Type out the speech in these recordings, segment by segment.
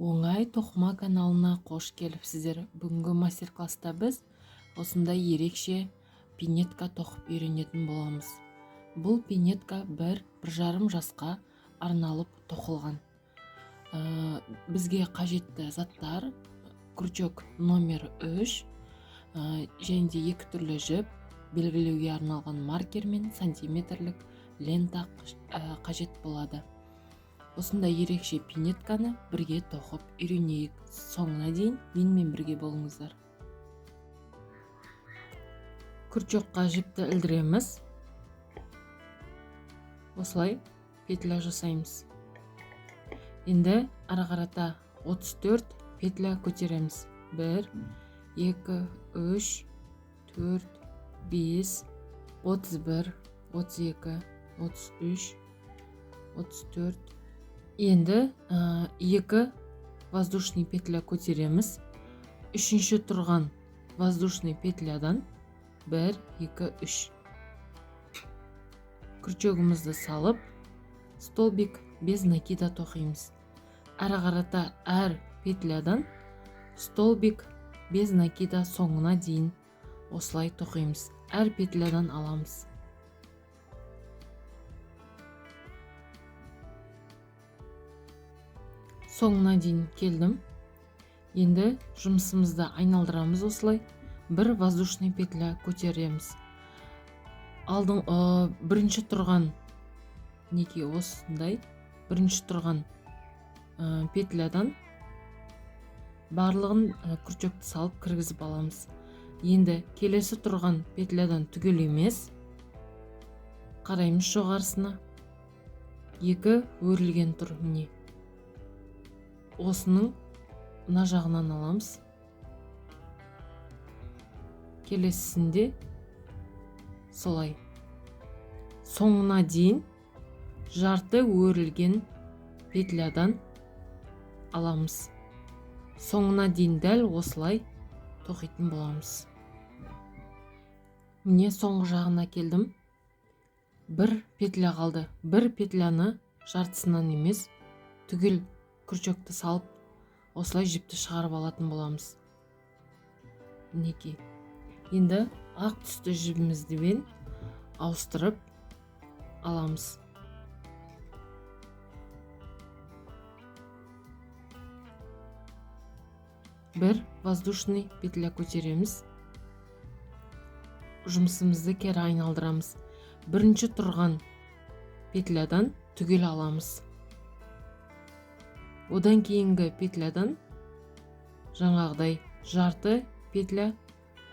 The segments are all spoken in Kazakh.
Оңай тоқыма каналына қош келіпсіздер. Бүгінгі мастер-класста біз осындай ерекше пинетка тоқып үйренетін боламыз. Бұл пинетка бір жарым жасқа арналып тоқылған. Бізге қажетті заттар: крючок номер 3, және де 2 түрлі жіп, белгілеуге арналған маркер мен сантиметрлік лента қажет болады. Осындай ерекше пинетканы бірге тоқып үйренейік. Соңына дейін менімен бірге болыңыздар. Крючокқа жіпті ілдіреміз. Осылай петля жасаймыз. Енді ара қарата 34 петля көтереміз. 1, 2, 3, 4, 5, 31, 32, 33, 34. Енді 2 воздушный петля көтереміз. Үшінші тұрған воздушный петлядан 1, 2, 3. Крючогымызды салып, столбик без накида тоқимыз. Ара қарата әр петлядан столбик без накида соңына дейін осылай тоқимыз. Әр петлядан аламыз. Соңына дейін келдім. Енді жұмысымызды айналдырамыз осылай. Бір воздушный петля көтереміз. Бірінші тұрған неке осындай. Бірінші тұрған петлядан барлығын крючокты салып кіргізіп аламыз. Енді келесі тұрған петлядан түгел емес. Қараймыз жоғарысына. 2 өрілген тұр міне. Осының мына жағынан аламыз. Келесісінде солай. Соңына дейін жарты өрілген петлядан аламыз. Соңына дейін дәл осылай тоқитын боламыз. Міне соңғы жағына келдім. Бір петля қалды. Бір петляны жартысынан емес, түгел крючокты салып, осылай жіпті шығарып алатын боламыз. Мінекей. Енді ақ түсті жібімізден ауыстырып аламыз. Бір воздушный петля көтереміз. Жұмысымызды кері айналдырамыз. Бірінші тұрған петлядан түгел аламыз. Одан кейінгі петлядан жаңағыдай жарты петля,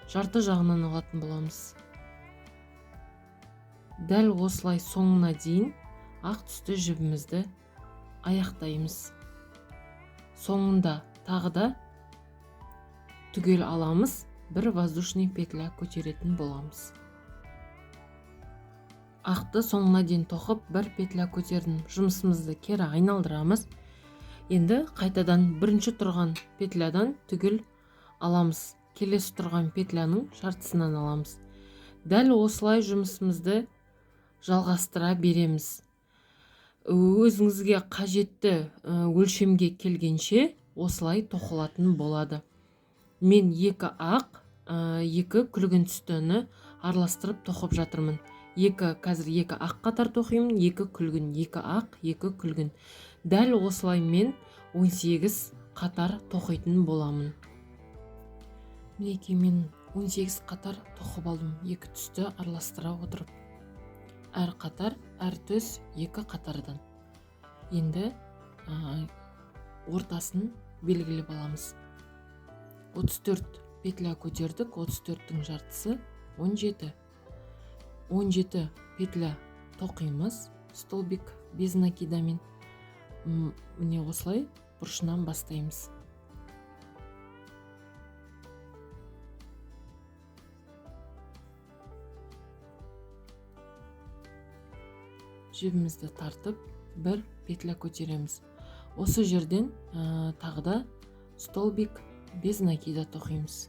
жарты жағынан алатын боламыз. Дәл осылай соңына дейін ақ түсті жібімізді аяқтаймыз. Соңында тағы да түгел аламыз. Бір воздушный петля көтеретін боламыз. Ақты соңына дейін тоқып, бір петля көтердім. Жұмысымызды кері айналдырамыз. Енді қайтадан бірінші тұрған петлядан түгел аламыз. Келесі тұрған петляның жартысынан аламыз. Дәл осылай жұмысымызды жалғастыра береміз. Өзіңізге қажетті өлшемге келгенше осылай тоқылатын болады. Мен 2 ақ, 2 күлгін түстіні араластырып тоқып жатырмын. Қазір 2 ақ қатар тоқимын, 2 күлгін, 2 ақ, 2 күлгін. Дәл осылай мен 18 қатар тоқитын боламын. Мінекей мен 18 қатар тоқып алдым. 2 түсті араластыра отырып. Әр қатар, әр түс 2 қатардан. Енді ортасын белгілеп аламыз. 34 петля көтердік. 34-тің жартысы 17. 17 петля тоқимыз. Столбик без накидамен. Міне осылай бұрышынан бастаймыз. Жібімізді тартып, бір петля көтереміз. Осы жерден тағы да столбик без накида тоқимыз.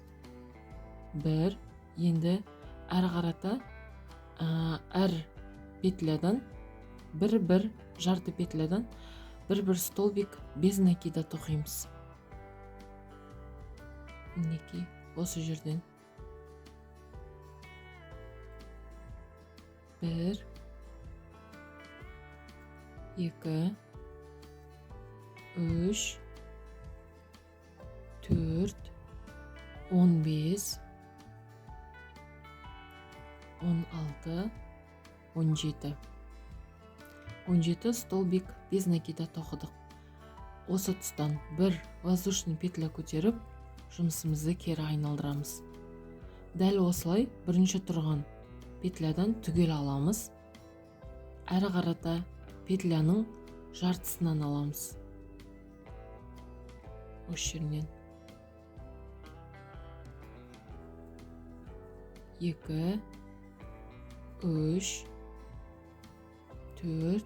1. Енді әр қарата әр петлядан бір жарты петлядан бір столбик без накида тоқимыз. Мінекей осы жерден 1 2 3 4 15 16 17 столбик без накида тоқыдық. Осы тұстан бір воздушный петля көтеріп, жұмысымызды кері айналдырамыз. Дәл осылай бірінші тұрған петлядан түгел аламыз. Әрі қарата петляның жартысынан аламыз. Осы жерінен 2 3 4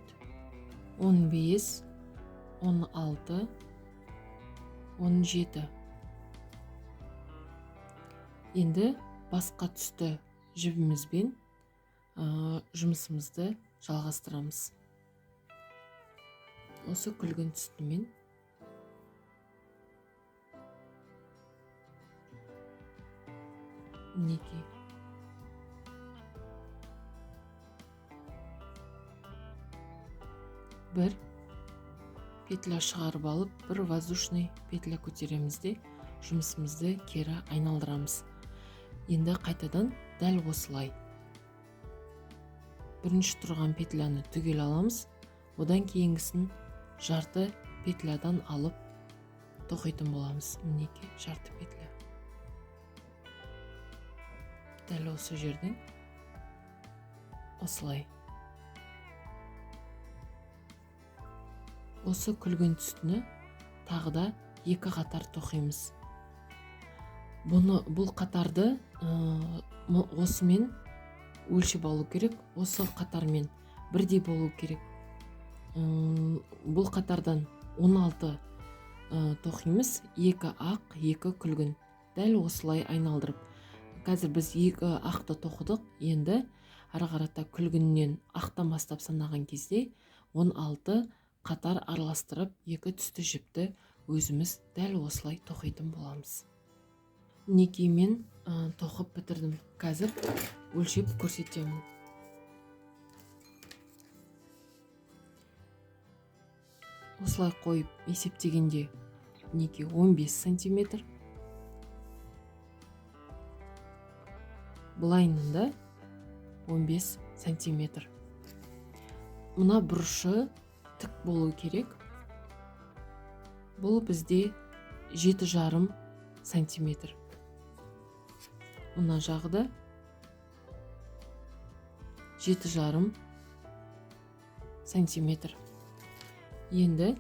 15 16 17. Енді басқа түсті жібімізбен жұмысымызды жалғастырамыз. Осы күлгін түстімен мінекей бір петля шығарып алып, бір воздушный петля көтереміз де жұмысымызды кері айналдырамыз. Енді қайтадан дәл осылай бірінші тұрған петляны түгел аламыз. Одан кейінгісін жарты петлядан алып тоқитын боламыз. Мінекей жарты петля. Дәл осы жерден осылай. Осы күлгін түстіні тағы да 2 қатар тоқимыз. Бұл қатарды осымен өлшеп алу керек. Осы қатармен бірдей болу керек. Бұл қатардан 16 тоқимыз. 2 ақ, 2 күлгін. Дәл осылай айналдырып. Қазір біз 2 ақты тоқыдық. Енді ары қарата күлгіннен ақтан бастап санаған кезде 16 қатар араластырып, 2 түсті жіпті өзіміз дәл осылай тоқитын боламыз. Мінекей мен тоқып бітірдім. Қазір өлшеп көрсетемін. Осылай қойып есептегенде мінекей 15 сантиметр. Бұлайында 15 сантиметр. Мұна бұрышы тік болу керек. Бұл бізде 7,5 сантиметр. Мұна жағы да 7,5 сантиметр. Енді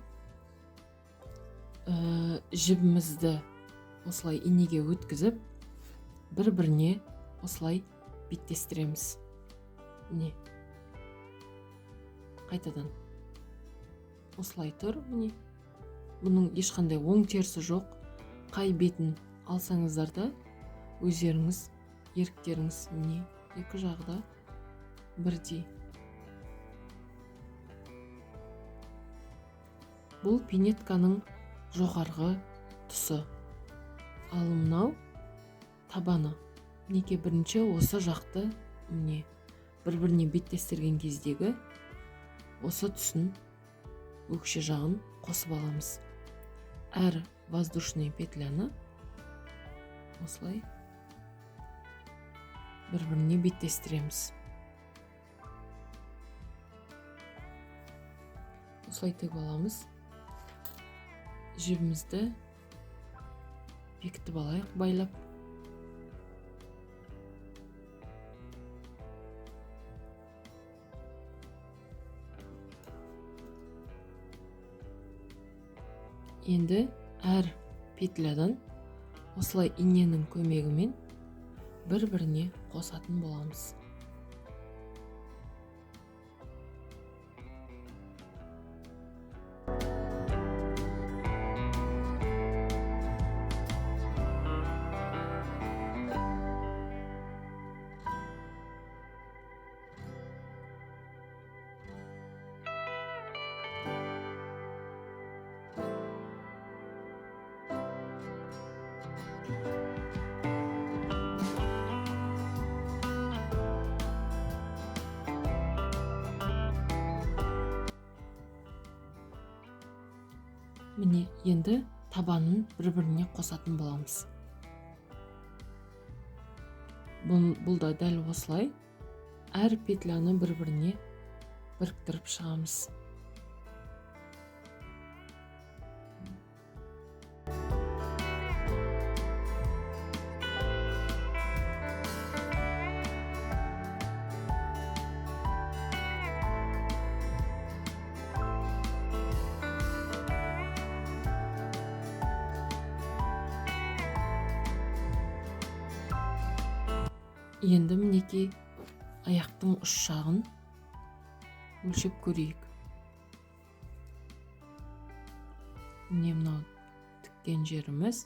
жібімізді осылай инеге өткізіп, бір-біріне осылай беттестіреміз. Міне. Қайтадан. Осылай тұр, міне. Бұның ешқандай оң терісі жоқ. Қай бетін алсаңыздар да өздеріңіз, еріктеріңіз, міне, 2 жағда бірдей. Бұл пинетканың жоғарғы тұсы. Ал мынау табаны. Мінекей бірінші осы жақты, міне, бір-біріне беттестірген кездегі осы түсін өкше жағын қосып аламыз. Әр воздушный петляны осылай бір-біріне беттестіреміз. Осылай тігіп аламыз. Жібімізді бекітіп алайық, байлап. Енді әр петлядан осылай иненің көмегімен бір-біріне қосатын боламыз. міне енді табанын бір-біріне қосатын боламыз. Бұл да дәл осылай әр петляны бір-біріне біріктіріп шығамыз. Енді мінекей аяқтың ұш жағын өлшеп көрейік. Міне мынау тіккен жеріміз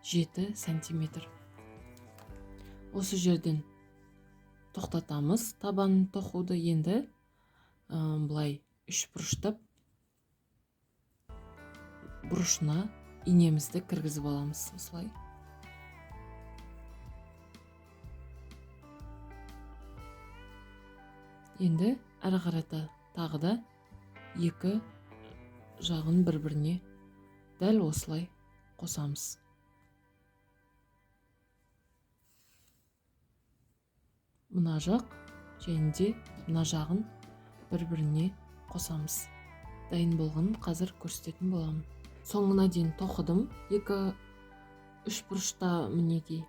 7 сантиметр. Осы жерден тоқтатамыз табанын тоқуды. Енді былай үш бұрыштап бұрышына инемізді кіргізіп аламыз осылай. Енді әрі қарата тағы да екі жағын бір-біріне дәл осылай қосамыз. Мына жақ және де мына жағын бір-біріне қосамыз. Дайын болғанын қазір көрсететін боламын. Соңына дейін тоқыдым. 2-3 бұрышта мінекей.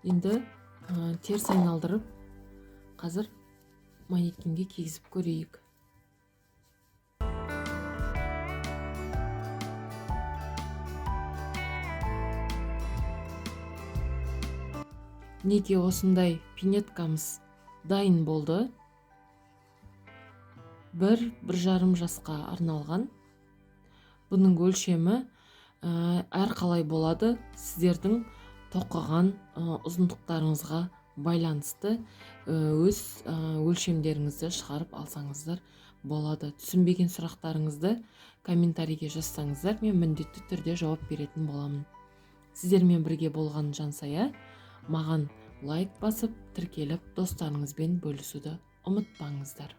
Енді теріс айналдырып қазір манекенге кигізіп көрейік. Неге осындай пинеткамыз дайын болды. 1-1,5 жасқа арналған. Бұның өлшемі әр қалай болады. Сіздердің тоқыған ұзындықтарыңызға байланысты өз өлшемдеріңізді шығарып алсаңыздар болады. Түсінбеген сұрақтарыңызды комментарийге жазсаңыздар, мен міндетті түрде жауап беретін боламын. Сіздермен бірге болған Жансая. Маған лайк басып, тіркеліп, достарыңызбен бөлісуді ұмытпаңыздар.